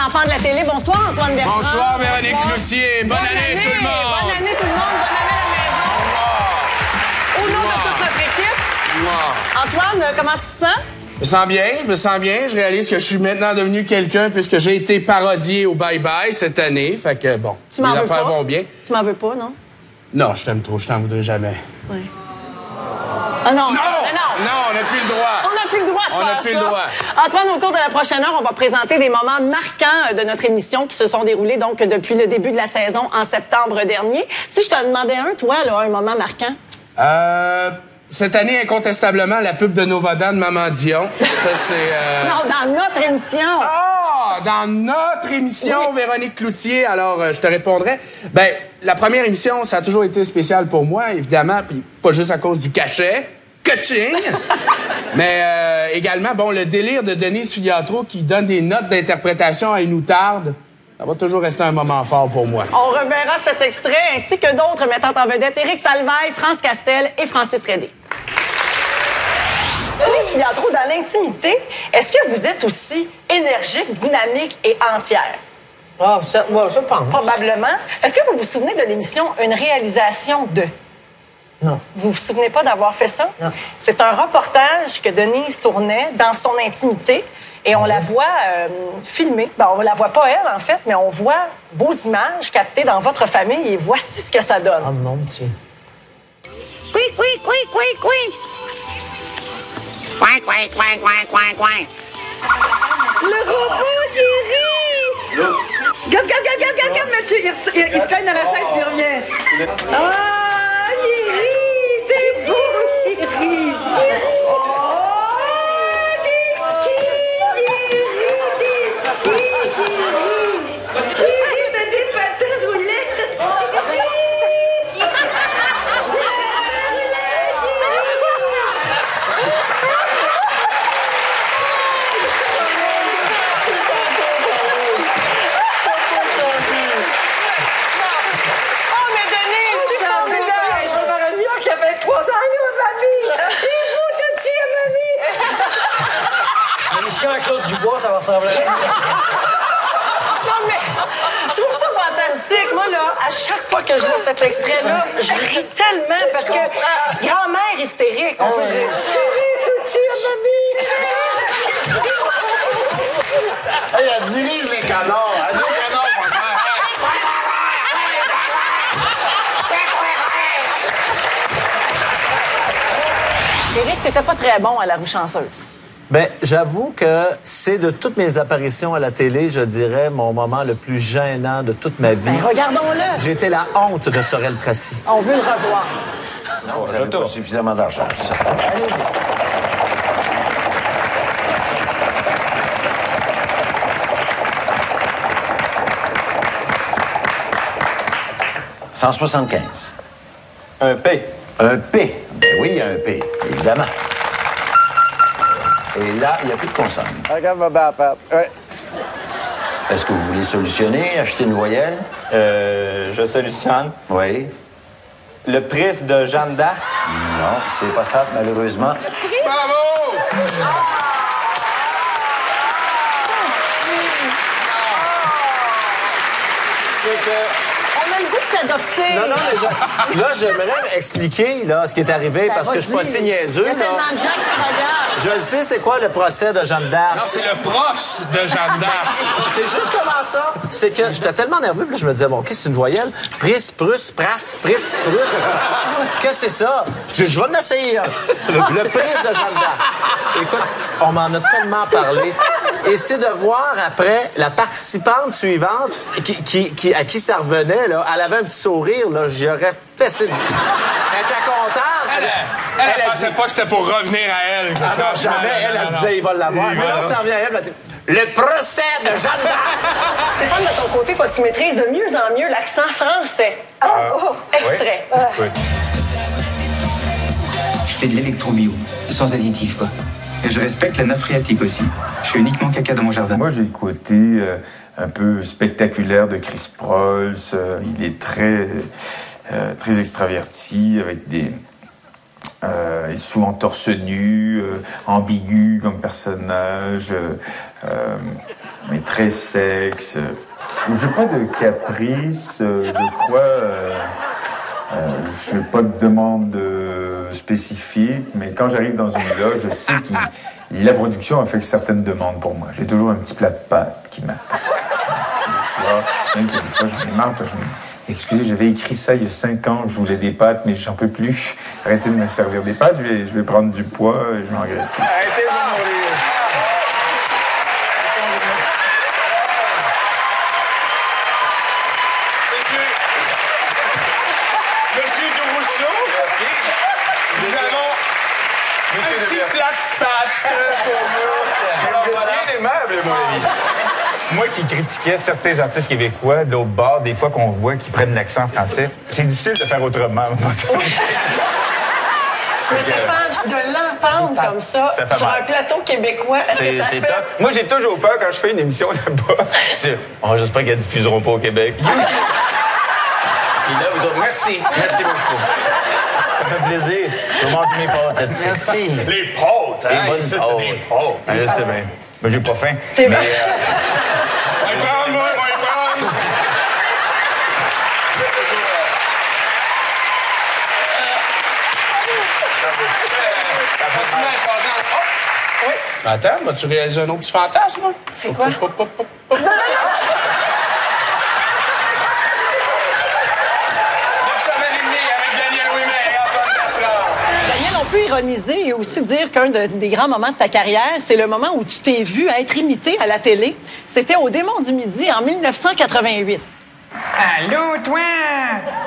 Enfants de la télé. Bonsoir, Antoine Bertrand. Bonsoir, Véronique Cloutier. Bonne année, tout le monde. Bonne année, tout le monde. Bonne année à la maison. Au nom de toute notre équipe. Antoine, comment tu te sens? Je me sens bien. Je réalise que je suis maintenant devenu quelqu'un puisque j'ai été parodié au Bye Bye cette année. Fait que, bon, les affaires vont bien. Tu m'en veux pas, non? Non, je t'aime trop. Je t'en voudrais jamais. Oui. Ah non! Non, on n'a plus le droit. On n'a plus le droit de faire ça. On n'a plus le droit. Antoine, au cours de la prochaine heure, on va présenter des moments marquants de notre émission qui se sont déroulés donc depuis le début de la saison en septembre dernier. Si je t'en demandais un, toi, là, un moment marquant? Cette année, incontestablement, la pub de Novadan de Maman Dion. Ça, c'est... Non, dans notre émission! Ah! Dans notre émission, oui. Véronique Cloutier. Alors, je te répondrai. Ben, la première émission, ça a toujours été spécial pour moi, évidemment, puis pas juste à cause du cachet. Coaching! Mais également, bon, le délire de Denise Filiatro qui donne des notes d'interprétation à une outarde, ça va toujours rester un moment fort pour moi. On reverra cet extrait ainsi que d'autres mettant en vedette Éric Salvaille, France Castel et Francis Redé. Denise Filiatro, dans l'intimité, est-ce que vous êtes aussi énergique, dynamique et entière? Ah, ça, moi, je pense. Probablement. Est-ce que vous vous souvenez de l'émission Une réalisation de? Non. Vous vous souvenez pas d'avoir fait ça? Non. C'est un reportage que Denise tournait dans son intimité et on la voit filmer. Ben, on la voit pas elle, en fait, mais on voit vos images captées dans votre famille et voici ce que ça donne. Oh mon Dieu. Oui. Le robot qui rit! Regarde, monsieur, il se cogne dans la chaise puis il revient. Ah, il rit! C'est beau qu'il rit! L'émission à Claude Dubois, ça va ressembler à... Non, mais je trouve ça fantastique. Moi, là, à chaque fois que je vois cet extrait-là, je ris tellement parce que grand-mère hystérique, on peut dire. Hey, elle dirige les canards. Elle dit aux canards, mon frère. Éric, t'étais pas très bon à la roue chanceuse. Ben, j'avoue que c'est de toutes mes apparitions à la télé, je dirais, mon moment le plus gênant de toute ma vie. Ben, regardons-le. J'ai été la honte de Sorel Tracy. On veut le revoir. Non, vous n'avez pas suffisamment d'argent, ça. Allez-y. « 175. Un P. Un P. Ben oui, il y a un P, évidemment. Et là, il n'y a plus de consomme. Regarde ma belle face. Ouais. Est-ce que vous voulez solutionner, acheter une voyelle? Je solutionne. Oui. Le prix de Jeanne d'Arc? Non, c'est pas ça, malheureusement. Bravo! C'est que... On a le goût de t'adopter. Non, mais là, j'aimerais expliquer là, ce qui est arrivé parce que je suis pas si niaiseux. Il y a tellement de gens qui te regardent. Je le sais, c'est quoi le procès de Jeanne d'Arc? Non, c'est le proche de Jeanne d'Arc. C'est justement ça. C'est que j'étais tellement nerveux, puis je me disais, bon, OK, c'est une voyelle. Pris, prus, pras, pris, prus. Qu'est-ce que c'est ça? Je vais l'essayer. Le prise de Jeanne d'Arc. Écoute, on m'en a tellement parlé. Et c'est de voir après la participante suivante à qui ça revenait, là, elle avait un petit sourire, là, j'aurais fessé. Elle était contente. Elle pensait pas que c'était pour revenir à elle. Ah non, jamais. Elle se disait, il va l'avoir. Mais là, ça revient à elle, elle dit, le procès de Jeanne d'Arc. Stéphane, de ton côté, toi, tu maîtrises de mieux en mieux l'accent français. Extrait. Oui. Je fais de l'électrobio, sans additif, quoi. Et je respecte la nappe phréatique aussi. Je fais uniquement caca dans mon jardin. Moi, j'ai le côté un peu spectaculaire de Chris Prolls. Il est très extraverti, avec des... il est souvent torse nu, ambigu comme personnage, mais très sexe. J'ai pas de caprice, je crois. Je n'ai pas de demande spécifique, mais quand j'arrive dans une loge, je sais que la production a fait certaines demandes pour moi. J'ai toujours un petit plat de pâtes qui m'attend. Le soir, même que des fois j'en ai marre, je me dis, excusez, j'avais écrit ça il y a 5 ans, que je voulais des pâtes, mais j'en peux plus. Arrêtez de me servir des pâtes, je vais prendre du poids et je vais engraisser. Arrêtez de mourir. Monsieur Durousseau, nous avons un petit plat de pâtes pour vous. Bien aimable, mon ami. Moi qui critiquais certains artistes québécois de l'autre bord, des fois qu'on voit qu'ils prennent l'accent français, c'est difficile de faire autrement. Mais Stéphane, de l'entendre comme ça sur un plateau québécois, est-ce que ça fait... top. Moi, j'ai toujours peur quand je fais une émission là-bas. J'espère qu'elles ne diffuseront pas au Québec. Et là, vous autres, merci. Merci beaucoup. Ça fait plaisir. Je vais manger mes pâtes là-dessus. Merci. Les pâtes, hein? Les bonnes Ça, pâtes. c'est des pâtes. Ah, je sais bien. Mais j'ai pas faim. T'es Mais, bon. Moi, prendre. Oui. Attends, m'as-tu réalisé un autre petit fantasme? C'est quoi? Daniel, on peut ironiser et aussi dire qu'un des grands moments de ta carrière, c'est le moment où tu t'es vu être imité à la télé. C'était au Démon du Midi en 1988. Allô, toi!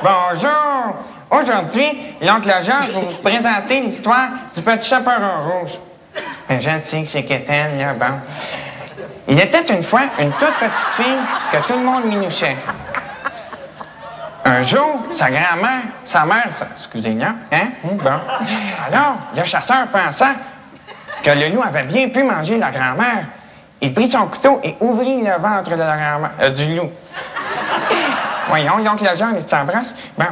Bonjour! Aujourd'hui, l'oncle Jean va vous présenter l'histoire du petit chaperon rouge. Je sais que c'est quétaine, là, bon. Il était une fois une toute petite fille que tout le monde minouchait. Un jour, sa grand-mère, excusez-moi, hein? Bon. Alors, le chasseur, pensant que le loup avait bien pu manger la grand-mère, il prit son couteau et ouvrit le ventre de la grand-mère, du loup. Voyons, l'oncle Jean, il s'embrasse. Bon.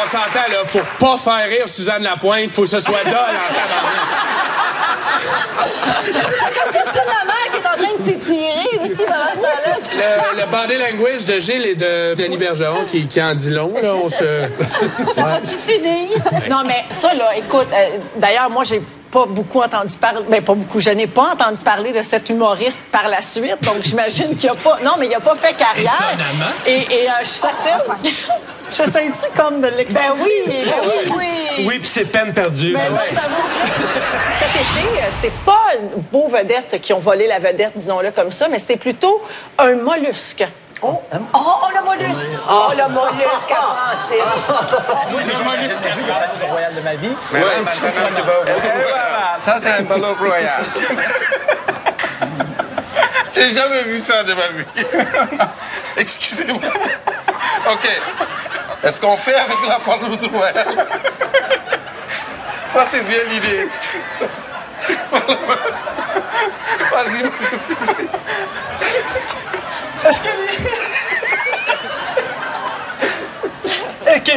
On s'entend, là, pour pas faire rire Suzanne Lapointe, faut que ce soit dole en tabarnak. Comme Christine Lamère qui est en train de s'étirer aussi pendant ce temps-là. Le body language de Gilles et de Denis Bergeron qui en dit long, là, on se... Tu finis. Non, mais ça, là, écoute, d'ailleurs, moi, j'ai pas beaucoup entendu parler, ben pas beaucoup, je n'ai pas entendu parler de cet humoriste par la suite, donc j'imagine qu'il a pas, non, mais il a pas fait carrière. Étonnamment. Et je suis certaine, j'essaie-tu comme de l'expliquer? Ben oui. Oui, puis c'est peine perdue. Ben ouais, ça vaut. Cet été, c'est pas vos vedettes qui ont volé la vedette, disons-le comme ça, mais c'est plutôt un mollusque. Oh, le mollusque. Oh, le mollusque à Francis. Le mollusque à France. le royal de ma vie. Ouais, ça, c'est un ballon royal. J'ai jamais vu ça de ma vie. Excusez-moi. OK. Est-ce qu'on fait avec la parole royale? Ça, c'est bien l'idée. Excusez-moi. Vas-y, moi, je suis ici. Est-ce qu'elle est... OK.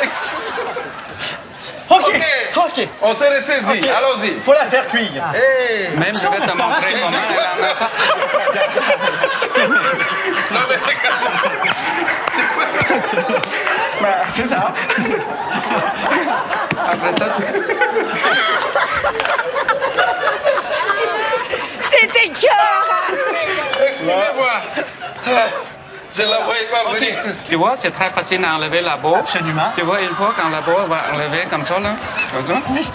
Excusez-moi. OK. On s'est ressaisi. Okay. Allons-y. Faut la faire cuire. Hey. Même je vais te montrer comment Non, mais regarde. C'est quoi ça? Ben, c'est ça. Après ça, C'était cœur. Excusez-moi. Je la voyais pas venir. Tu vois, c'est très facile à enlever la boue. Absolument. Tu vois, une fois quand la boue va enlever comme ça, là. Comme ça. Oui.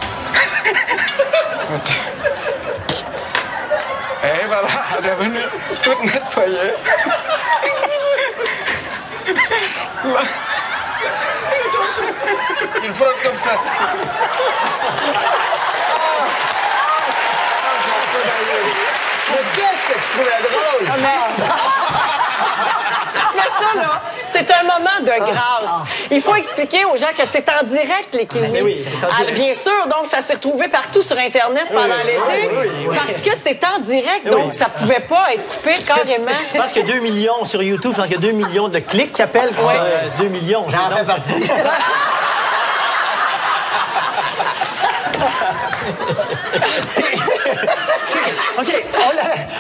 Et voilà, elle est venue toute nettoyée. Il faut comme ça. Mais qu'est-ce que tu trouvais drôle? Mais ça, là, c'est un moment de grâce. Il faut expliquer aux gens que c'est en direct, l'équipe. Oui, c'est en direct. Bien sûr, donc ça s'est retrouvé partout sur Internet pendant l'été. Parce que c'est en direct, donc ça pouvait pas être coupé carrément. Je pense qu'il y a 2 millions sur YouTube. Je pense qu'il y a 2 millions de clics qui appellent. 2 millions. J'en fais partie. OK,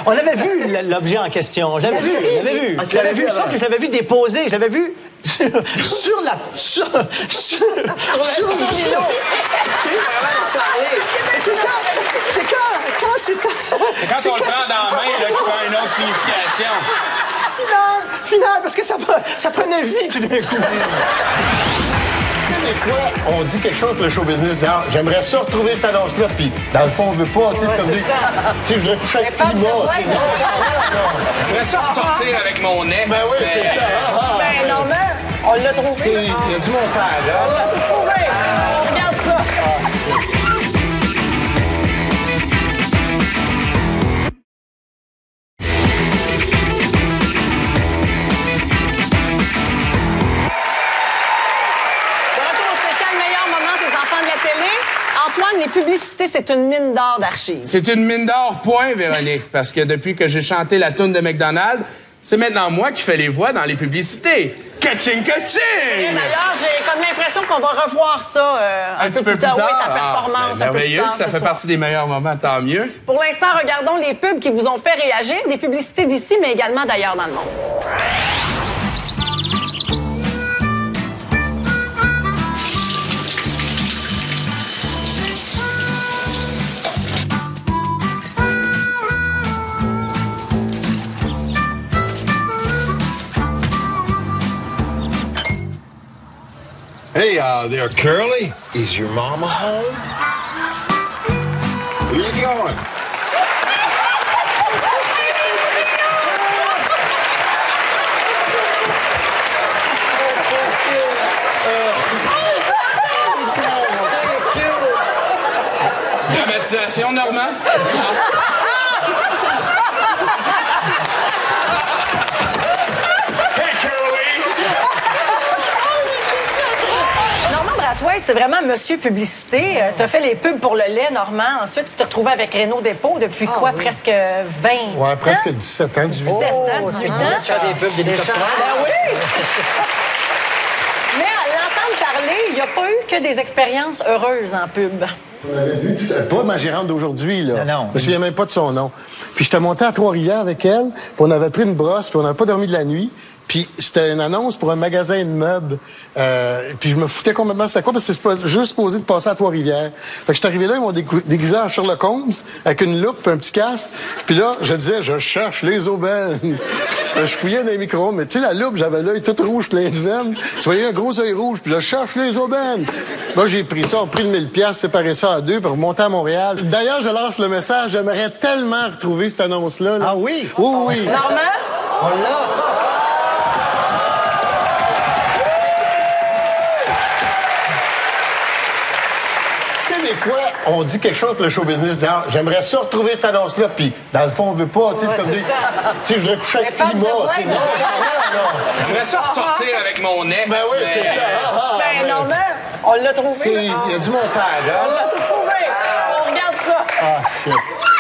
on l'avait vu, l'objet en question. On l'avait vu, on l'avait vu. Je l'avais vu, sauf que je l'avais vu déposé. Je l'avais vu sur la... Sur le C'est quand on le prend dans la main, là, qu'il prend une autre signification. Final, parce que ça prenait vie tout d'un coup. Tu sais, des fois, on dit quelque chose pour le show business, genre, j'aimerais ça retrouver cette annonce-là, puis dans le fond, on veut pas, tu sais, c'est comme dire, tu sais, je voudrais toucher avec Climat, tu sais. J'aimerais ça ressortir avec mon ex. Ben oui, c'est ça. Ben non, mais on l'a trouvé. Il y a du montage, hein? On l'a trouvé. Regarde ça. Antoine, les publicités, c'est une mine d'or d'archives. C'est une mine d'or, point, Véronique, parce que depuis que j'ai chanté la toune de McDonald's, c'est maintenant moi qui fais les voix dans les publicités. Ka-ching, ka-ching! D'ailleurs, j'ai comme l'impression qu'on va revoir ça un peu plus tard. Oui, ta performance un peu plus tard. Ça fait partie des meilleurs moments, tant mieux. Pour l'instant, regardons les pubs qui vous ont fait réagir, des publicités d'ici, mais également d'ailleurs dans le monde. Hey, there, Curly. Is your mama home? Where you going? Dramatisation, Normand? Bratoit, c'est vraiment monsieur publicité. Tu as fait les pubs pour le lait, Normand. Ensuite, tu t'es retrouvé avec Renaud Dépôt depuis presque 20 Ouais, presque 17 ans, 18 ans. 17 ans, 18 ans. Tu fais des pubs d'hélicoptère. Ben oui! Mais à l'entendre parler, il n'y a pas eu que des expériences heureuses en pub. On avait vu pas ma gérante d'aujourd'hui, là. Non. Je me souviens même pas de son nom. Puis j'étais monté à Trois-Rivières avec elle, puis on avait pris une brosse, puis on n'avait pas dormi de la nuit. Puis c'était une annonce pour un magasin de meubles. Puis je me foutais complètement c'était quoi, parce que c'est pas juste posé de passer à Trois-Rivières. Fait que je suis arrivé là, ils m'ont déguisé en Sherlock Holmes, avec une loupe et un petit casque. Puis là, je disais, je cherche les aubaines. Je fouillais dans les micro-ondes, mais tu sais, la loupe, j'avais l'œil tout rouge, plein de veines. Tu voyais un gros œil rouge, puis je cherche les aubaines. Là, j'ai pris ça, on a pris le 1000$, séparé ça en deux, puis remonté à Montréal. D'ailleurs, je lance le message, j'aimerais tellement retrouver cette annonce-là. Là. Ah oui? Oui, oui. Normand? On l'a. Des fois, on dit quelque chose pour le show business, genre, j'aimerais ça retrouver cette annonce-là, puis dans le fond, on veut pas, tu sais, c'est comme dire, tu sais, je voudrais coucher avec Climat, tu sais. J'aimerais ça ressortir avec mon ex. Ben oui, c'est ça. Ben Normand, on l'a trouvé. Il y a du montage, hein? On l'a trouvé. On regarde ça. Ah, shit.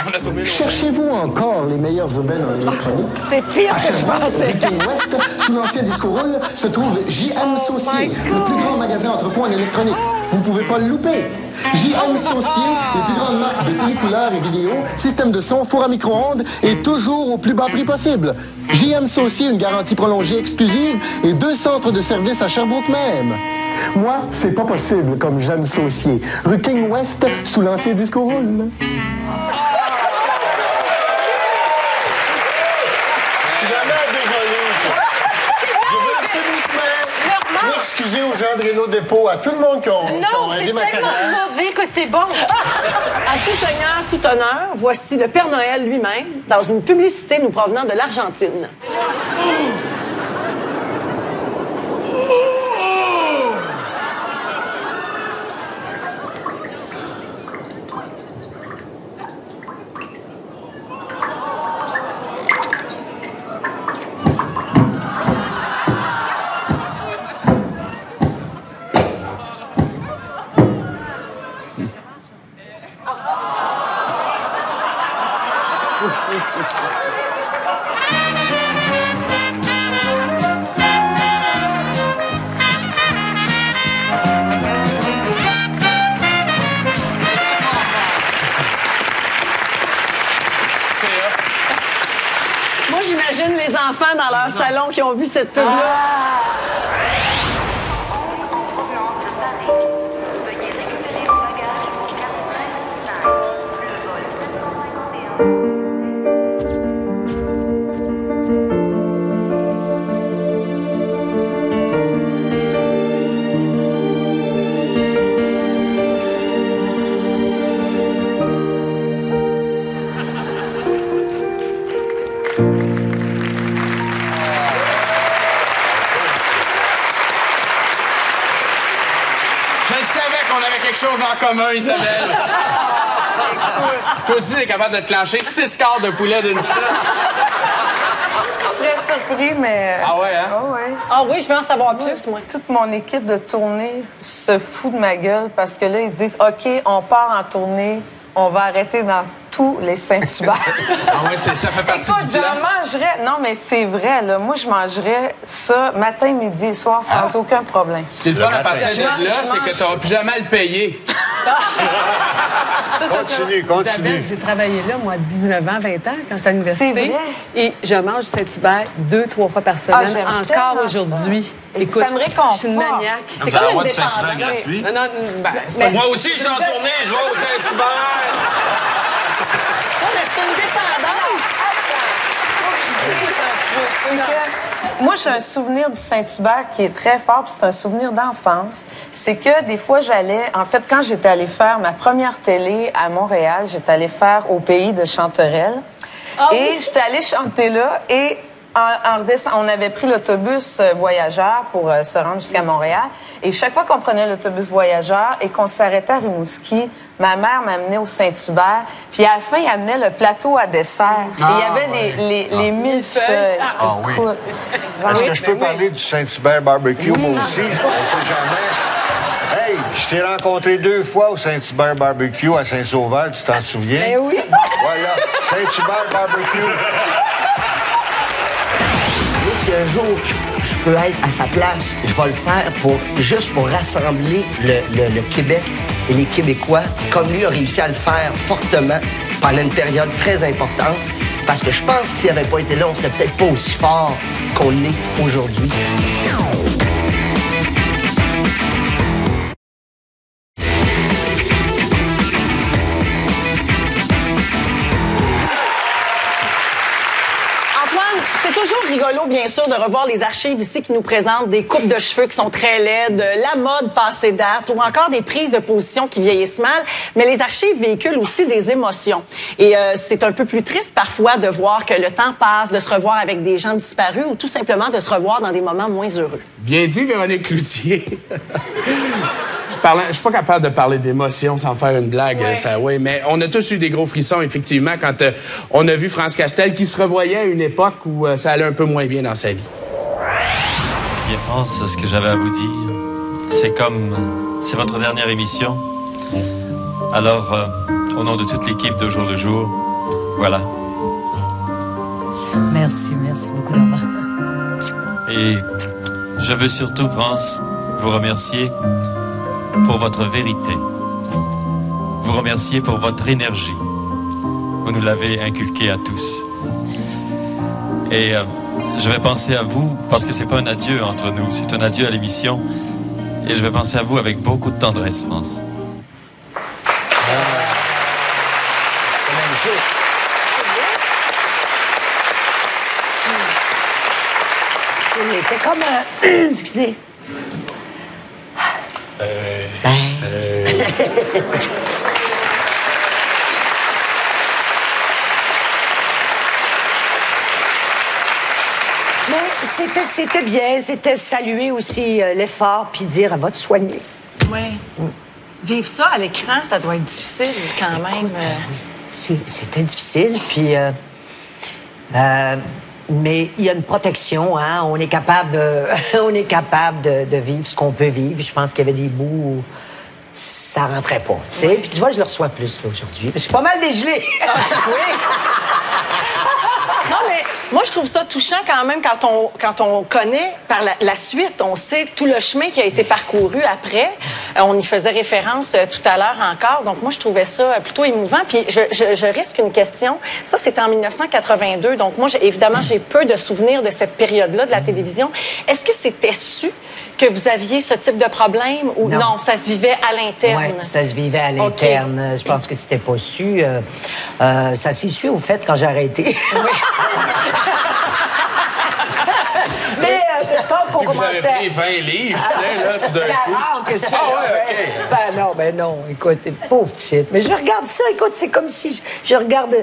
On a trouvé Cherchez-vous encore les meilleures aubaines en électronique? C'est pire que je pensais. King West, sous l'ancien disco roll, se trouve JM Saucier, le plus grand magasin entrepôt en électronique. Vous ne pouvez pas le louper. JM Saucier, les plus grandes marques de télécouleurs et vidéo, système de son, four à micro-ondes et toujours au plus bas prix possible. JM Saucier, une garantie prolongée exclusive et 2 centres de service à Sherbrooke même. Moi, c'est pas possible comme j'aime Saucier. Rue King West, sous l'ancien disco roll. m'excuser aux gens de Rénault Dépôt, à tout le monde qui ont Non, c'est aidé ma tellement carrière. mauvais que c'est bon. À tout seigneur, tout honneur, voici le Père Noël lui-même dans une publicité nous provenant de l'Argentine. Moi, j'imagine les enfants dans leur salon qui ont vu cette pub-là. Je savais qu'on avait quelque chose en commun, Isabelle. Toi aussi, t'es capable de te clencher 6 quarts de poulet d'une shot. Tu serais surpris, mais... Ah ouais, hein? Ah ouais. Ah oui, je veux en savoir plus, moi. Toute mon équipe de tournée se fout de ma gueule parce que là, ils se disent « OK, on part en tournée, on va arrêter dans tous les Saint-Hubert. » Ah ouais, ça fait partie Écoute, du je plan. mangerais... Non, mais c'est vrai, là. Moi, je mangerais ça matin, midi et soir sans aucun problème. Ce qui est le fun à partir de là, c'est que t'auras plus jamais à le payer. Continue. Isabelle, j'ai travaillé là, moi, 19 ans, 20 ans, quand j'étais à l'université. C'est vrai? Et je mange du Saint-Hubert 2-3 fois par semaine, j'aime encore tellement aujourd'hui. ça. Et ça me réconforte. Je suis une maniaque. Vous allez avoir du Saint-Hubert gratuit? Non, c'est pas Moi aussi, je suis en tournée, je vais au Saint-Hubert. C'est une dépendance. C'est que moi, j'ai un souvenir du Saint-Hubert qui est très fort, puis c'est un souvenir d'enfance. C'est que des fois, en fait, quand j'étais allée faire ma première télé à Montréal, j'étais allée faire au pays de Chanterelle. Et j'étais allée chanter là, et on avait pris l'autobus voyageur pour se rendre jusqu'à Montréal. Et chaque fois qu'on prenait l'autobus voyageur et qu'on s'arrêtait à Rimouski, ma mère m'amenait au Saint-Hubert. Puis à la fin, il amenait le plateau à dessert. Et il y avait les millefeuilles. Ah oui. Écoute, Est-ce que je peux parler du Saint-Hubert barbecue, moi aussi? On sait jamais. Hey, je t'ai rencontré 2 fois au Saint-Hubert barbecue à Saint-Sauveur, tu t'en souviens? Ben oui. Voilà, Saint-Hubert barbecue. Si un jour je peux être à sa place, je vais le faire juste pour rassembler le Québec et les Québécois, comme lui a réussi à le faire fortement pendant une période très importante. Parce que je pense que s'il n'avait pas été là, on serait peut-être pas aussi fort qu'on l'est aujourd'hui. C'est toujours rigolo, bien sûr, de revoir les archives ici qui nous présentent des coupes de cheveux qui sont très laides, la mode passée date ou encore des prises de position qui vieillissent mal. Mais les archives véhiculent aussi des émotions. Et c'est un peu plus triste parfois de voir que le temps passe, de se revoir avec des gens disparus ou tout simplement de se revoir dans des moments moins heureux. Bien dit, Véronique Cloutier. Je suis pas capable de parler d'émotion sans faire une blague, ouais. Mais on a tous eu des gros frissons, effectivement, quand on a vu France Castel qui se revoyait à une époque où ça allait un peu moins bien dans sa vie. Bien, France, ce que j'avais à vous dire, c'est votre dernière émission. Alors, au nom de toute l'équipe de Jour le Jour, voilà. Merci beaucoup, Laurent. Et je veux surtout, France, vous remercier pour votre vérité. Vous remercier pour votre énergie. Vous nous l'avez inculqué à tous. Et je vais penser à vous, parce que c'est pas un adieu entre nous, c'est un adieu à l'émission. Et je vais penser à vous avec beaucoup de tendresse, France. C'était comme un... Excusez. Mais c'était bien, c'était saluer aussi l'effort puis dire elle va te soigner. Oui. Vivre ça à l'écran, ça doit être difficile quand même. C'était difficile, puis... mais il y a une protection, hein. On est capable de vivre ce qu'on peut vivre. Je pense qu'il y avait des bouts où ça rentrait pas. Tu sais, puis tu vois, je le reçois plus là, aujourd'hui. Je suis pas mal dégelé. Oui. Non, mais moi, je trouve ça touchant quand même quand on connaît par la suite, on sait tout le chemin qui a été parcouru après. On y faisait référence tout à l'heure encore. Donc, moi, je trouvais ça plutôt émouvant. Puis, je risque une question. Ça, c'était en 1982. Donc, moi, évidemment, j'ai peu de souvenirs de cette période-là de la télévision. Est-ce que c'était su que vous aviez ce type de problème ou non ça se vivait à l'interne? Oui, ça se vivait à l'interne. Okay. Je pense que c'était pas su. Ça s'est su, au fait, quand j'ai arrêté. Oui. Mais je pense qu'on commençait... Vous avez pris 20 livres, tu sais, là, tout d'un coup. Que ça, Ben non, écoute, pauvre petite. Mais je regarde ça, écoute, c'est comme si je regarde...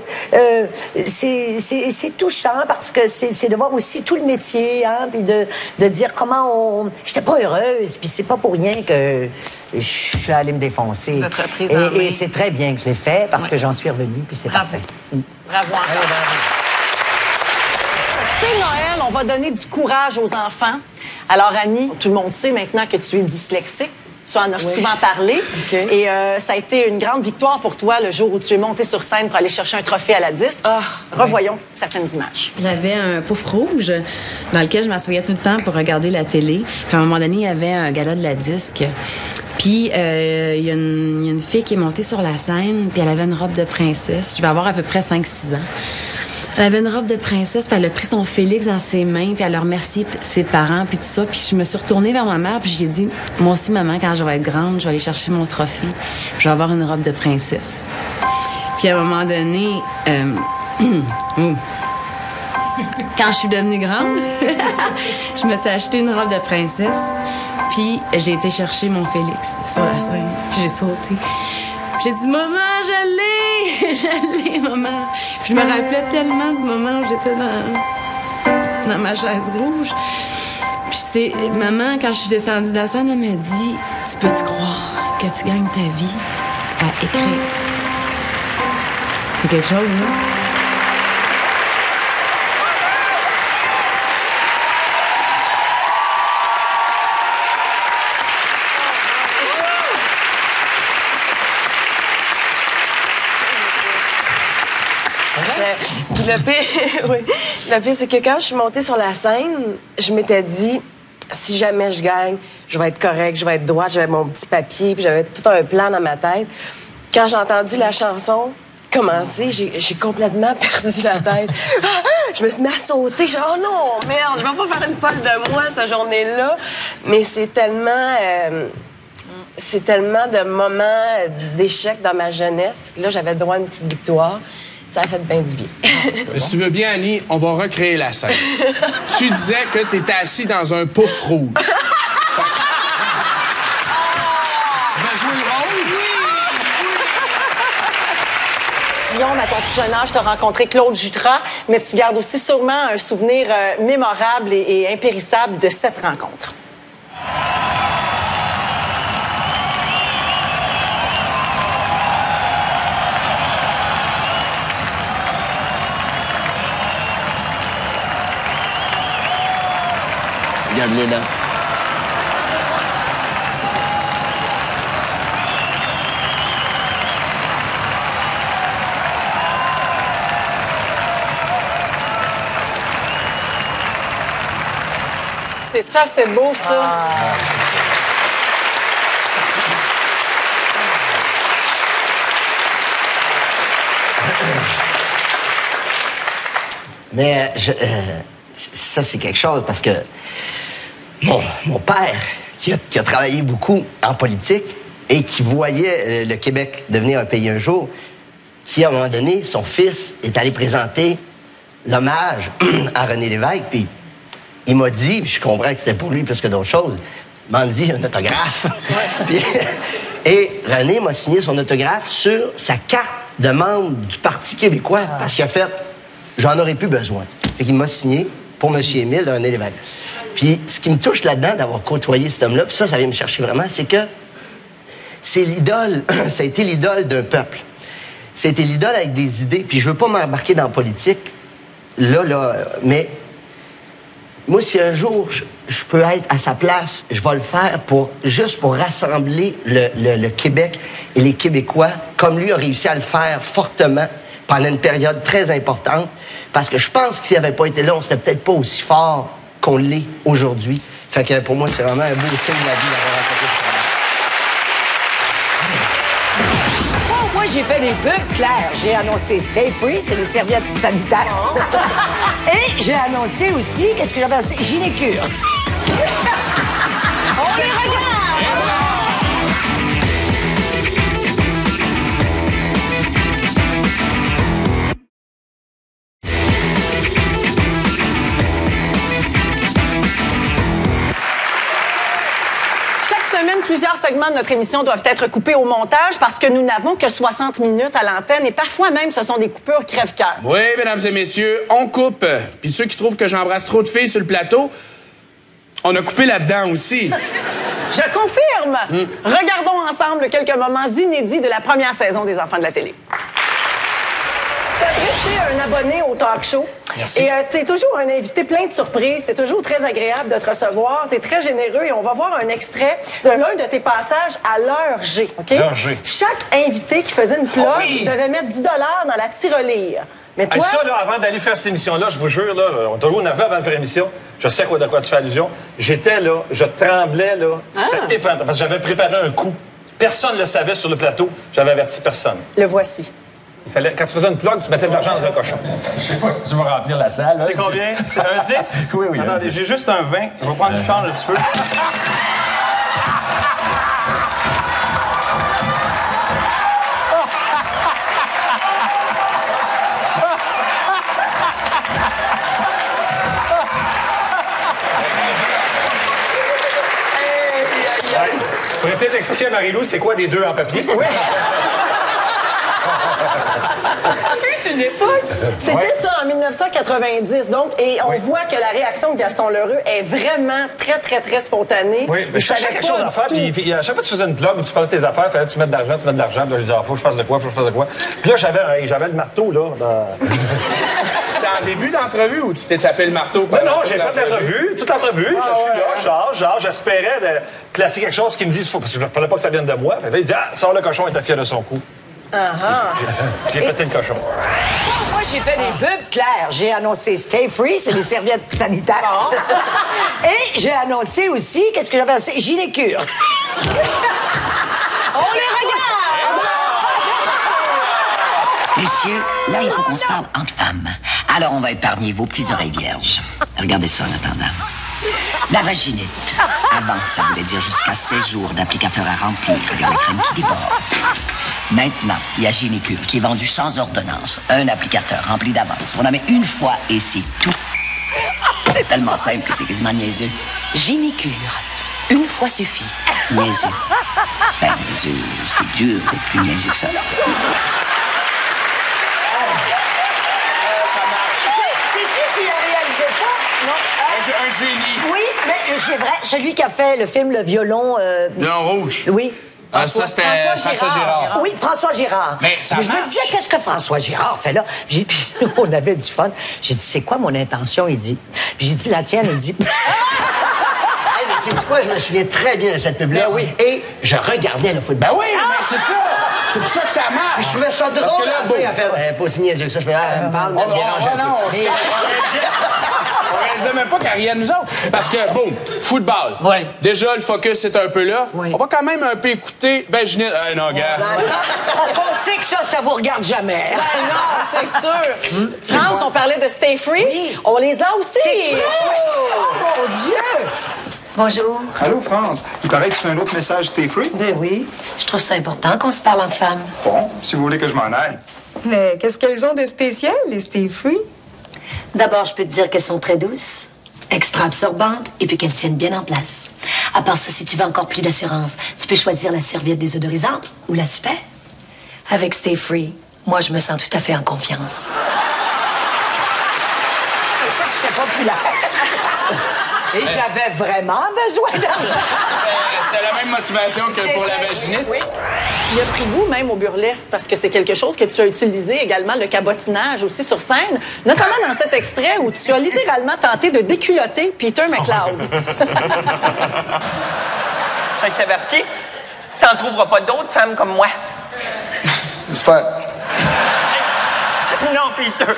c'est touchant parce que c'est de voir aussi tout le métier, hein, puis de dire comment on... J'étais pas heureuse, puis c'est pas pour rien que je suis allée me défoncer. Vous êtes reprise en main. Et c'est très bien que je l'ai fait parce que j'en suis revenue, puis c'est parfait. Bravo encore. C'est Noël, on va donner du courage aux enfants. Alors, Annie, tout le monde sait maintenant que tu es dyslexique. Tu en as souvent parlé. Okay. Et ça a été une grande victoire pour toi le jour où tu es montée sur scène pour aller chercher un trophée à la disque. Revoyons certaines images. J'avais un pouf rouge dans lequel je m'asseyais tout le temps pour regarder la télé. Puis à un moment donné, il y avait un gala de la disque. Puis il y a une fille qui est montée sur la scène, puis elle avait une robe de princesse. Je devais avoir à peu près 5-6 ans. Elle avait une robe de princesse, puis elle a pris son Félix dans ses mains, puis elle a remercié ses parents, puis tout ça. Puis je me suis retournée vers ma mère, puis j'ai dit, moi aussi, maman, quand je vais être grande, je vais aller chercher mon trophée, puis je vais avoir une robe de princesse. Puis à un moment donné, quand je suis devenue grande, je me suis acheté une robe de princesse, puis j'ai été chercher mon Félix sur la scène, puis j'ai sauté. J'ai dit, maman, je l'ai, maman. Puis je me rappelais tellement du moment où j'étais dans ma chaise rouge. Puis maman, quand je suis descendue de la scène, elle m'a dit, tu peux-tu croire que tu gagnes ta vie à écrire? C'est quelque chose, là. Puis le pire, c'est que quand je suis montée sur la scène, je m'étais dit, si jamais je gagne, je vais être correcte, je vais être droite, j'avais mon petit papier, puis j'avais tout un plan dans ma tête. Quand j'ai entendu la chanson commencer, j'ai complètement perdu la tête. Je me suis mis à sauter. J'ai dit, oh non, merde, je vais pas faire une folle de moi cette journée-là. Mais c'est tellement de moments d'échec dans ma jeunesse que là, j'avais droit à une petite victoire. Ça a fait bien du bien. Si tu veux bien, Annie, on va recréer la scène. Tu disais que tu étais assis dans un pouf rouge. Je vais jouer le rôle? Guillaume, à ton plus jeune âge, tu as rencontré Claude Jutras, mais tu gardes aussi sûrement un souvenir mémorable et impérissable de cette rencontre. Regarde les dents. C'est ça, c'est beau, ça. Mais ça, c'est quelque chose parce que mon père, qui a travaillé beaucoup en politique et qui voyait le Québec devenir un pays un jour, qui, à un moment donné, son fils est allé présenter l'hommage à René Lévesque, puis il m'a dit, puis je comprends que c'était pour lui plus que d'autres choses, m'a dit un autographe. Puis, et René m'a signé son autographe sur sa carte de membre du Parti québécois parce qu'il a fait « J'en aurais plus besoin ». Fait qu'il m'a signé pour M. Émile de René Lévesque. Puis ce qui me touche là-dedans, d'avoir côtoyé cet homme-là, puis ça vient me chercher vraiment, c'est que c'est l'idole, ça a été l'idole d'un peuple. Ça a été l'idole avec des idées. Puis je veux pas m'embarquer dans la politique, mais moi, si un jour je peux être à sa place, je vais le faire juste pour rassembler le Québec et les Québécois, comme lui a réussi à le faire fortement pendant une période très importante. Parce que je pense que s'il n'avait pas été là, on serait peut-être pas aussi fort qu'on l'est aujourd'hui. Fait que pour moi, c'est vraiment un beau signe de la vie d'avoir rencontré ce Moi, j'ai fait des pubs, Claire. J'ai annoncé Stay Free, c'est les serviettes sanitaires. Et j'ai annoncé aussi, qu'est-ce que j'avais annoncé? Gynécure. On les regarde! Plusieurs segments de notre émission doivent être coupés au montage parce que nous n'avons que 60 minutes à l'antenne et parfois même ce sont des coupures crève-cœur. Oui, mesdames et messieurs, on coupe. Puis ceux qui trouvent que j'embrasse trop de filles sur le plateau, on a coupé là-dedans aussi. Je confirme. Regardons ensemble quelques moments inédits de la première saison des Enfants de la télé. Tu es un abonné au talk show. Merci. Et tu es toujours un invité plein de surprises. C'est toujours très agréable de te recevoir. Tu es très généreux et on va voir un extrait de l'un de tes passages à l'heure G. Okay? L'heure G. Chaque invité qui faisait une plug devait mettre 10 $ dans la tirelire. Mais toi... ça, là, avant d'aller faire cette émission-là, je vous jure, là, on est toujours nerveux avant de faire l'émission. Je sais de quoi tu fais allusion. J'étais là, je tremblais, là. C'était épouvantable parce que j'avais préparé un coup. Personne ne le savait sur le plateau. J'avais averti personne. Le voici. Il fallait, quand tu faisais une plug, tu mettais de l'argent dans un cochon. Je sais pas si tu vas remplir la salle. C'est combien? C'est un 10? Oui, oui. Attendez, j'ai juste un 20. Je vais prendre une charge un petit peu. Je pourrais peut-être expliquer à Marie-Lou c'est quoi des deux en papier. Oui. Fut une époque. C'était ça en 1990. Donc, et on voit que la réaction de Gaston L'Heureux est vraiment très, très, très spontanée. Oui, mais je cherchais quelque chose à faire. Puis à chaque fois que tu faisais une plug où tu parlais de tes affaires, il fallait que tu mettes de l'argent, Puis là, j'ai dit, faut que je fasse de quoi, Puis là, j'avais le marteau, là. C'était en début d'entrevue ou tu t'es tapé le marteau? Non, j'ai fait l'entrevue, toute l'entrevue. Je suis là, j'espérais de placer quelque chose qui me dise, parce que je ne fallait pas que ça vienne de moi. Puis là, il dit, sors le cochon, il était fier de son coup. J'ai pété le cochon. Moi, j'ai fait des pubs, Claire. J'ai annoncé Stay Free, c'est les serviettes sanitaires. Et j'ai annoncé aussi, qu'est-ce que j'avais annoncé? Gynécure. On les regarde! Messieurs, là, il faut qu'on se parle entre femmes. Alors, on va épargner vos petites oreilles vierges. Regardez ça en attendant. La vaginite. Avant, ça voulait dire jusqu'à 16 jours d'applicateur à remplir avec la crème qui déborde. Maintenant, il y a Gynécure qui est vendu sans ordonnance. Un applicateur rempli d'avance. On en met une fois et c'est tout. C'est tellement simple que c'est quasiment niaiseux. Gynécure. Une fois suffit. Niaiseux. Ben, niaiseux, c'est dur d'être plus niaiseux que ça. Un génie. Oui, mais c'est vrai. Celui qui a fait le film Le Violon... Violon rouge. Oui. Ça, c'était François Girard. Oui, François Girard. Mais ça je me disais, qu'est-ce que François Girard fait là? Puis on avait du fun. J'ai dit, c'est quoi mon intention? Il dit. Puis j'ai dit, la tienne, il dit... Hey, mais sais-tu quoi? Je me souviens très bien de cette pub-là. Ben oui. Et je regardais le football. Ben oui, mais c'est ça. C'est pour ça que ça marche. Je trouvais ça drôle. Parce que là, bon... Pas signé que ça. Je fais, elle me parle, on réalisait même pas qu'Ariane nous autres. Parce que, bon, football. Oui. Déjà, le focus, c'est un peu là. Oui. On va quand même un peu écouter Vaginite. Non, gars. Parce qu'on sait que ça vous regarde jamais. Ben non, c'est sûr. France, on parlait de Stay Free. Oui. On les a aussi. C'est oh mon Dieu! Bonjour. Allô, France. Il paraît que tu fais un autre message Stay Free. Ben oui. Je trouve ça important qu'on se parle entre femmes. Bon, si vous voulez que je m'en aille. Mais qu'est-ce qu'elles ont de spécial, les Stay Free? D'abord, je peux te dire qu'elles sont très douces, extra absorbantes et puis qu'elles tiennent bien en place. À part ça, si tu veux encore plus d'assurance, tu peux choisir la serviette désodorisante ou la super. Avec Stay Free, moi, je me sens tout à fait en confiance. Écoute, je serais populaire. Et j'avais vraiment besoin d'argent. C'était la même motivation que pour la vaginite. Oui. Tu as pris goût même au burlesque parce que c'est quelque chose que tu as utilisé également, le cabotinage aussi sur scène, notamment dans cet extrait où tu as littéralement tenté de déculotter Peter McLeod. Je t'avertis, t'en trouveras pas d'autres femmes comme moi. J'espère. Non, Peter.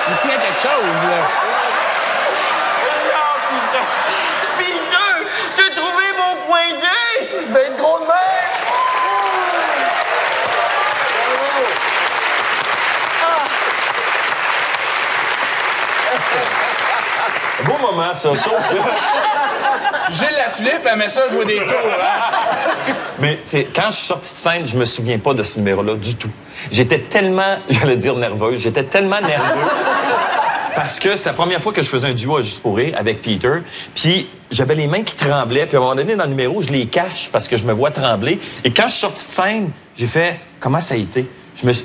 Il tient quelque chose, là. Non, Peter. Peter, t'as trouvé mon point G. Ben, gros de mer. Un beau moment, ça, sauf que... Gilles la tulipe, elle met ça jouer des tours, hein? Mais quand je suis sorti de scène, je me souviens pas de ce numéro-là du tout. J'étais tellement, j'allais dire nerveuse, j'étais tellement nerveux parce que c'est la première fois que je faisais un duo à Juste pour rire avec Peter. Puis j'avais les mains qui tremblaient. Puis à un moment donné, dans le numéro, je les cache parce que je me vois trembler. Et quand je suis sorti de scène, j'ai fait « Comment ça a été? »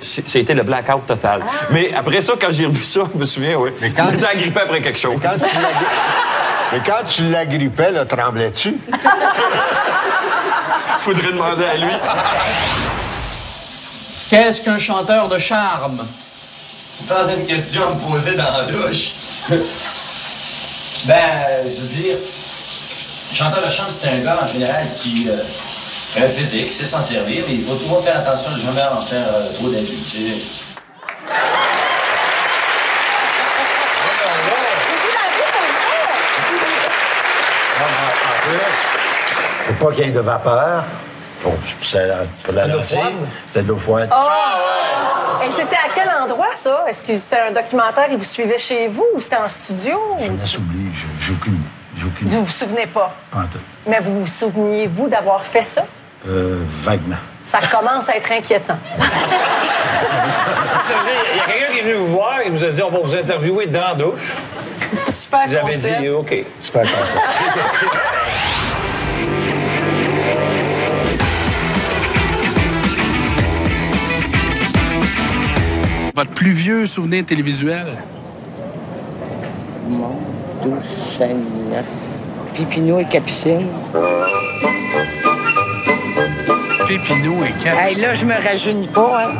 Ça a été le blackout total. Ah. Mais après ça, quand j'ai revu ça, je me souviens, oui. Mais quand... Je m'étais agrippé après quelque chose. Mais quand tu l'agrippais, là, tremblais-tu? Faudrait demander à lui. Qu'est-ce qu'un chanteur de charme? Tu penses à une question à me poser dans la douche? Je veux dire, chanteur de charme, c'est un gars, en général, qui est physique, c'est s'en servir, mais il faut toujours faire attention de jamais en faire trop d'abus, tu sais. C'est pas qu'il y ait de vapeur. Pour la lentille, c'était de l'eau froide. Oh! Et c'était à quel endroit, ça? Est-ce que c'était un documentaire et vous suivez chez vous ou c'était en studio? Je me souviens, j'ai aucune. Vous vous souvenez pas? Pas en tout. Mais vous vous souveniez, vous, d'avoir fait ça? Vaguement. Ça commence à être inquiétant. Ça veut dire, il y a quelqu'un qui est venu vous voir et vous a dit, on va vous interviewer dans la douche. Super concept. Vous avez dit, OK. Super concept. Votre plus vieux souvenir télévisuel? Mon doux Seigneur. Pépino et Capucine. Pépino et Capucine. Hey, là, je me rajeunis pas, hein?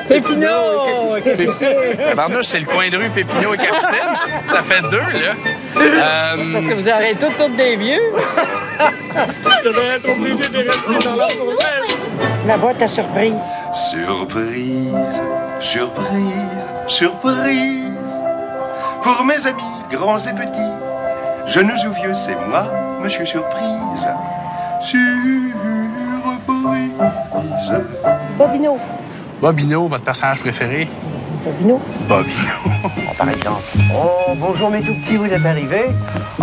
Pépino! Tabarnouche, c'est le coin de rue Pépino et Capucine. Ça fait deux, là. C'est parce que vous aurez toutes des vieux. Je devrais être obligé de rester dans la forêt. La boîte à surprise. Surprise, surprise, surprise. Pour mes amis, grands et petits, jeunes ou vieux, c'est moi, Monsieur Surprise. Surprise. Bobino. Bobino, votre personnage préféré? Bobino. Bobino. Par exemple. Oh, bonjour mes tout petits, vous êtes arrivés?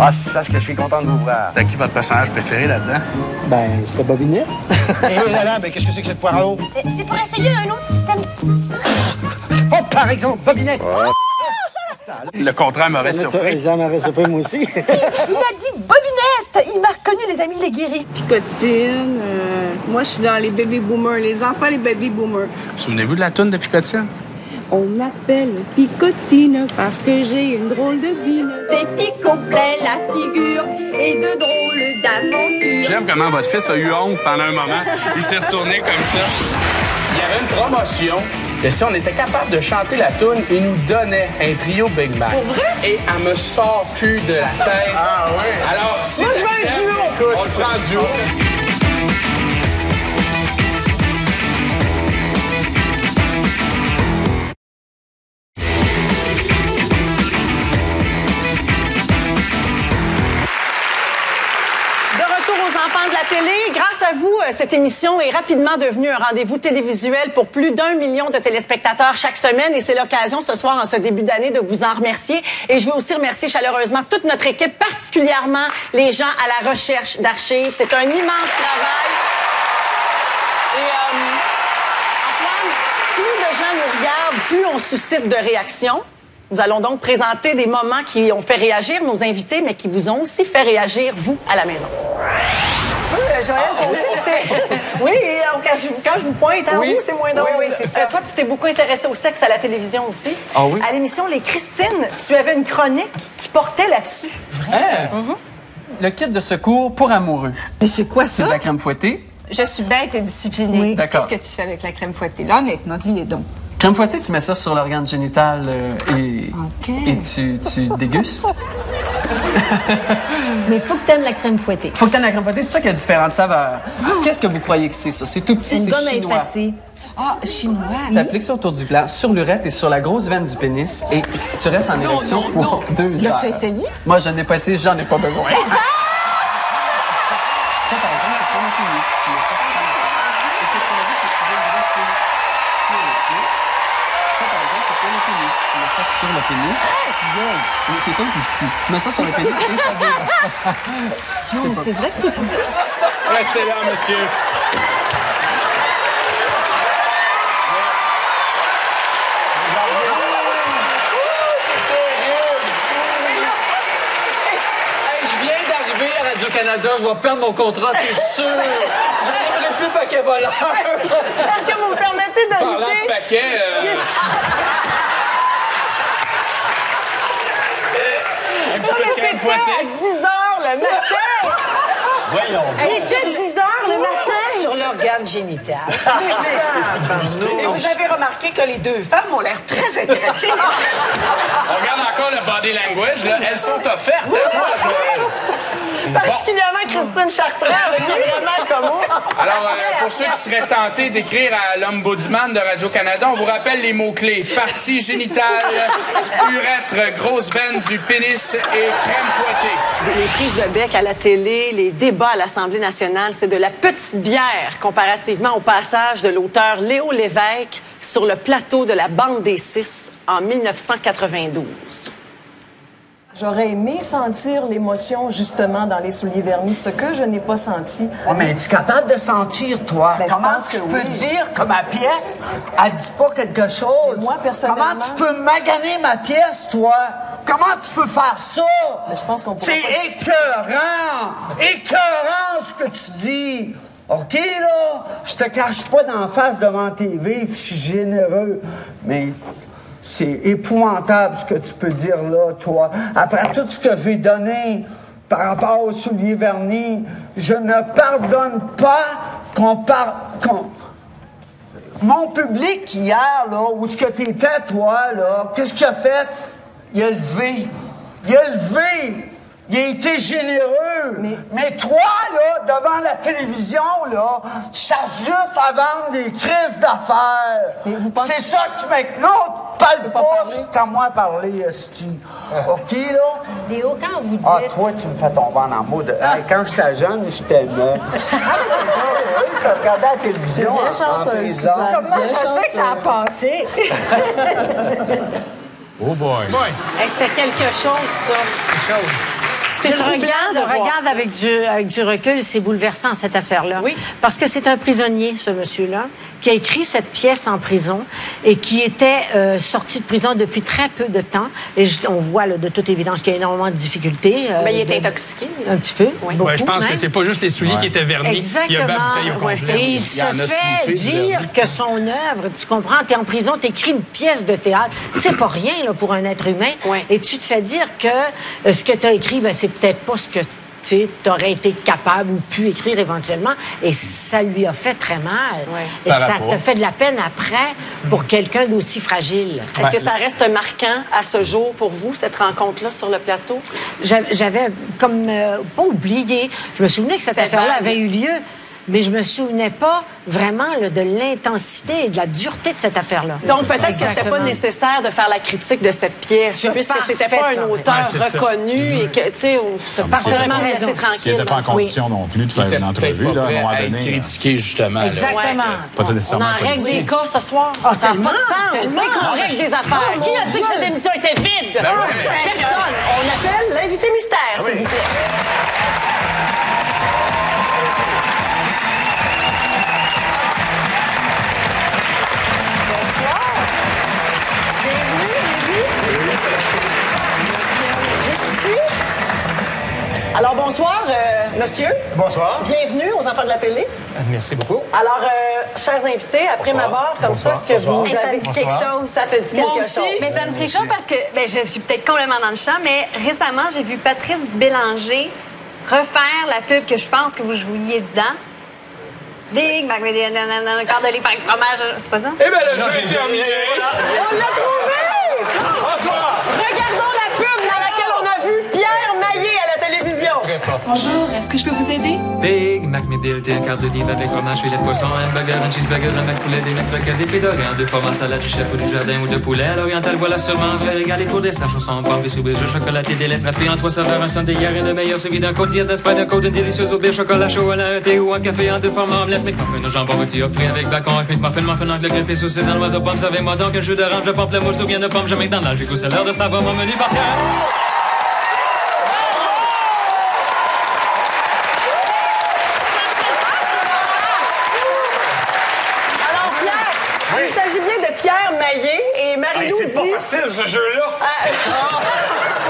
Ah, c'est ça ce que je suis content de vous voir. C'est qui votre personnage préféré là-dedans? Ben, c'était Bobinette. Et là, mais qu'est-ce que c'est que cette poireau? C'est pour essayer un autre système. Oh, par exemple, Bobinette! Ouais. Le contraire m'aurait surpris. J'en aurais surpris, moi aussi. Il a dit Bobinette! Il m'a reconnu, les amis, les guéris. Picotine, moi, je suis dans les baby boomers, les enfants, les baby boomers. Souvenez-vous de la toune de Picotine? On m'appelle Picotine parce que j'ai une drôle de bine. Des picoplets, la figure et de drôles d'aventures. J'aime comment votre fils a eu honte pendant un moment. Il s'est retourné comme ça. Il y avait une promotion. Et si on était capable de chanter la toune, il nous donnait un trio Big Mac. Pour vrai? Et elle me sort plus de la tête. Ah oui? Alors, si moi, je veux un duo. On le fera en duo. Grâce à vous, cette émission est rapidement devenue un rendez-vous télévisuel pour plus d'1 million de téléspectateurs chaque semaine et c'est l'occasion ce soir, en ce début d'année, de vous en remercier. Et je veux aussi remercier chaleureusement toute notre équipe, particulièrement les gens à la recherche d'archives. C'est un immense travail. Antoine, plus de gens nous regardent, plus on suscite de réactions. Nous allons donc présenter des moments qui ont fait réagir nos invités, mais qui vous ont aussi fait réagir, vous, à la maison. Joël, toi aussi, tu t'es... Oui, quand je vous pointe en haut, c'est moins drôle. Oui, c'est ça. Toi, tu t'es beaucoup intéressé au sexe à la télévision aussi. Ah oui? À l'émission Les Christines, tu avais une chronique qui portait là-dessus. Vrai? Le kit de secours pour amoureux. Mais c'est quoi ça? C'est de la crème fouettée. Je suis bête et disciplinée. Oui. D'accord. Qu'est-ce que tu fais avec la crème fouettée? Là, honnêtement, dis-les donc. Crème fouettée, tu mets ça sur l'organe génital et tu dégustes. Mais faut que t'aimes la crème fouettée. Faut que t'aimes la crème fouettée, c'est ça qu'il y a différentes saveurs. Qu'est-ce que vous croyez que c'est, ça? C'est tout petit, Une c'est gomme à chinois. effacer. Ah, chinois. T'appliques ça autour du gland, sur l'urètre et sur la grosse veine du pénis, et tu restes en érection pour 2 heures. L'as-tu essayé? Moi, je n'ai pas essayé, j'en ai pas besoin. Ça, par exemple, c'est pour le pénis. Tu mets ça sur le et que tu l'as vu que tu viens de rester sur le pied. Ça, par exemple, c'est pour le pénis. Tu mets ça sur le pénis. Oui, c'est tout petit. Tu mets ça sur le pénis et ça vient. Non, mais c'est vrai que c'est petit. Restez là, monsieur. Radio-Canada, je vais perdre mon contrat, c'est sûr. J'en plus paquet voleur. Est-ce que vous me permettez d'ajouter... Parlant de paquet... Un petit peu de crème fouettée. à 10h le matin. Voyons. Il était 10h le matin. Sur l'organe génital. Et vous avez remarqué que les deux femmes ont l'air très intéressées. On regarde encore le body language, là. Elles sont offertes à toi, Joël. Particulièrement Christine Chartrand, avec vraiment comme Alors, pour ceux qui seraient tentés d'écrire à l'ombudsman de Radio-Canada, on vous rappelle les mots-clés. Partie génitale, urètre, grosse veine du pénis et crème fouettée. Les prises de bec à la télé, les débats à l'Assemblée nationale, c'est de la petite bière comparativement au passage de l'auteur Léo Lévesque sur le plateau de la Bande des Six en 1992. J'aurais aimé sentir l'émotion, justement, dans Les souliers vernis, ce que je n'ai pas senti. Oh, mais es-tu capable de sentir, toi? Ben, Comment je pense tu que peux oui. dire que ma pièce, elle dit pas quelque chose? Mais moi, personnellement... Comment tu peux maganer ma pièce, toi? Comment tu peux faire ça? Mais je pense qu'on pourra C'est pas... écœurant! Écœurant, ce que tu dis! OK, là? Je te cache pas d'en face devant TV, puis je suis généreux, mais... C'est épouvantable ce que tu peux dire là, toi. Après tout ce que j'ai donné par rapport aux souliers vernis, je ne pardonne pas qu'on parle... Mon public hier, là, où est-ce que t'étais, toi, là, qu'est-ce qu'il a fait? Il a levé. Il a levé. Il a été généreux. Mais toi, là, devant la télévision, là, tu cherches juste à vendre des crises d'affaires. C'est ça que tu mets. Non, tu parles pas, c'est à moi à parler, esti. OK, là? Léo, quand vous dites... Ah, toi, tu me fais tomber en amour de... Hey, quand j'étais jeune, je t'aimais. Je te regardais à la télévision en prison. Comment ça se fait que ça a passé? Oh boy. Hey, c'était quelque chose, ça. C'est troublant de voir regarde ça. avec du recul, c'est bouleversant, cette affaire-là. Oui. Parce que c'est un prisonnier, ce monsieur-là, qui a écrit cette pièce en prison et qui était sorti de prison depuis très peu de temps. Et on voit, là, de toute évidence, qu'il y a énormément de difficultés. Mais il était intoxiqué. Un petit peu. Beaucoup, je pense que c'est pas juste les souliers qui étaient vernis. Exactement. Il y a la bouteille au complet. Et il se fait dire que son œuvre, tu comprends, t'es en prison, t'écris une pièce de théâtre. C'est pas rien, là, pour un être humain. Et tu te fais dire que ce que t'as écrit, ben, c'est peut-être pas ce que tu aurais été capable ou pu écrire éventuellement. Et ça lui a fait très mal. Et ça te fait de la peine après pour quelqu'un d'aussi fragile. Est-ce que ça reste marquant à ce jour pour vous, cette rencontre-là sur le plateau? J'avais comme pas oublié. Je me souvenais que cette affaire-là avait eu lieu. Mais je me souvenais pas vraiment là, de l'intensité et de la dureté de cette affaire-là. Donc, peut-être que c'était pas nécessaire de faire la critique de cette pièce, puisque c'était pas un auteur reconnu et que, tu sais, on parfaitement resté tranquille. S'il n'était pas en condition non plus de faire une entrevue, là, à un moment donné. Critiquer, justement. Exactement. Pas nécessairement On en règle des cas ce soir. Ça n'a pas de sens. C'est qu'on règle des affaires. Qui a dit que cette émission était vide? Personne. On appelle l'invité mystère, s'il vous plaît. Alors, bonsoir, monsieur. Bonsoir. Bienvenue aux Enfants de la télé. Merci beaucoup. Alors, chers invités, après ma barre, comme ça, est-ce que vous Ça avez me dit quelque chose. Ça te dit quelque chose? Mais ça me dit quelque chose parce que je suis peut-être complètement dans le champ, mais récemment, j'ai vu Patrice Bélanger refaire la pub que je pense que vous jouiez dedans. Big Mac, Cordelier avec fromage. C'est pas ça? Eh bien, le jeu est terminé. On l'a trouvé! Bonsoir. Regardons la pub dans laquelle on a vu Pierre Maillé à la télévision. Très fort. Bonjour, est-ce que je peux vous aider? Big Mac McDill, un quart de livre avec fromage, filet de poisson, hamburger, un cheeseburger, un mac poulet, des mecs croquettes, des frites d'Orient, deux formats salade du chef ou du jardin ou de poulet. À l'oriental, voilà sûrement un régalé pour dessert, chausson, pommes, biscuits, jeux chocolaté, des lait frappé en 3 saveurs, un sundae, hier et de meilleur suivi d'un côte, d'un sprite, d'un côte, d'une délicieuse au bière, chocolat chaud, un thé ou un café en 2 formats, omelette, McMuffin au jambon rôti, offré avec bacon, avec McMuffin anglais, greffé sous ses oiseaux, pommes, savez-moi donc un jus de rame, je pompe le mousse ou bien de pommes, je McDonald's, j'ai goût, c'est l'heure de savoir mon menu par cœur. Il s'agit bien de Pierre Maillé et Marie-Lou C'est dit... pas facile, ce jeu-là.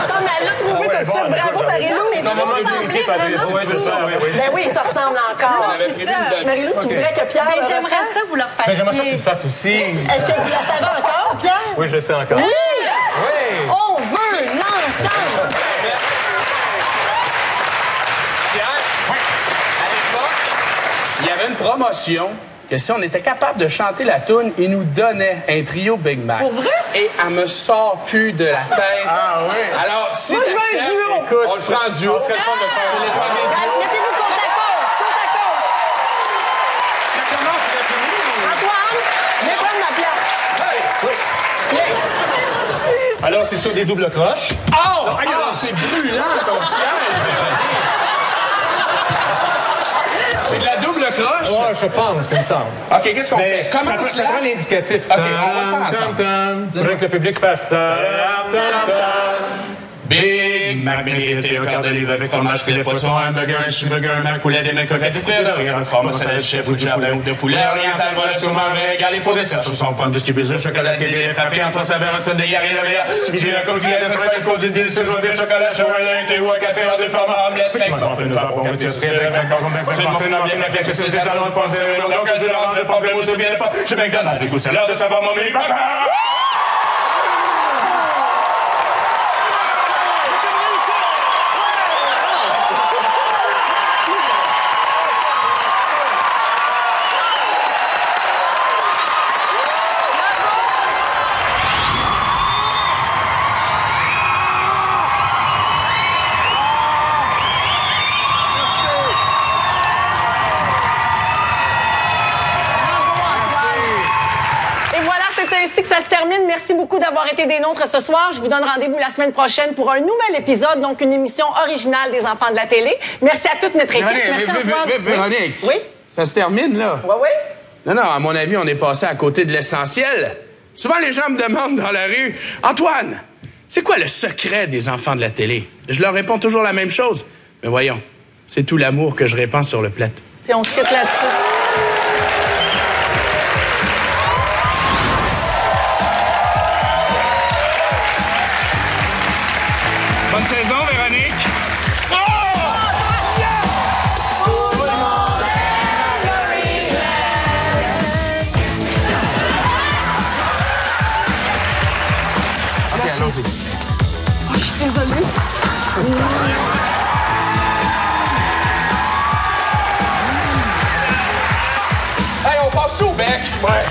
Non, mais elle l'a trouvé tout de suite. Bravo, Marie-Lou. Oui, c'est ça, oui. Ben oui, ça ressemble encore. Non, c'est ça. Marie-Lou, tu voudrais que Pierre Mais le j'aimerais refasse? ça, vous le refassiez. Mais j'aimerais ça que tu le fasses aussi. Est-ce que vous la savez encore, Pierre? Oui, je le sais encore. Oui! Oui! On veut l'entendre! Pierre, à l'époque, il y avait une promotion que si on était capable de chanter la toune, il nous donnait un trio Big Mac. Pour vrai? Et elle me sort plus de la tête. Ah oui? Alors, si Moi, je veux un t'acceptes, duo. écoute, on le fera en duo. On serait le fun de faire. C'est les soirs des duos. Mettez-vous côte à côte. Côte à côte. Ça commence très fini. Antoine, viens prendre ma place. Viens. Alors, c'est sur des doubles croches. Oh! C'est brûlant, ton siège! C'est de la double croche? Ouais, je pense, ça me semble. OK, qu'est-ce qu'on fait? Comment ça prend l'indicatif. OK, on va le faire ensemble. Faudrait que le public fasse. Big Mac, un quart de livre avec fromage, filet de poisson, un burger, un cheeseburger, un mac poulet, des mecs croquettes, des frites d'Orient, un format salade chef ou de jardin ou de poulet oriental, voilà sûrement un régalé pour dessert, chausson, pommes, biscuits, bisous, chocolat, des lait frappé en 3 saveurs, un sundae, hier et de meilleur, suivi d'un côte, un sprite, un côte, d'une délicieuse au bière, chocolat chaud, un thé ou un café en 2 formats, omelette, McMuffin au jambon, c'est le morphine en bien café, c'est ses talons, pommes, c'est donc un jeu de problème ou bien de pas, je McDonald's, du coup, c'est l'heure de savoir mon menu. Ainsi que ça se termine. Merci beaucoup d'avoir été des nôtres ce soir. Je vous donne rendez-vous la semaine prochaine pour un nouvel épisode, donc une émission originale des Enfants de la télé. Merci à toute notre équipe. Merci Antoine. Véronique. Oui? Ça se termine, là. Oui, oui. Non, à mon avis, on est passé à côté de l'essentiel. Souvent, les gens me demandent dans la rue, « Antoine, c'est quoi le secret des enfants de la télé? » Je leur réponds toujours la même chose. Mais voyons, c'est tout l'amour que je répands sur le plateau. Puis on se quitte là-dessus. Bonne saison, Véronique. OK, allons-y. Oh, je suis désolée. Hey, on passe tout au bec. Ouais.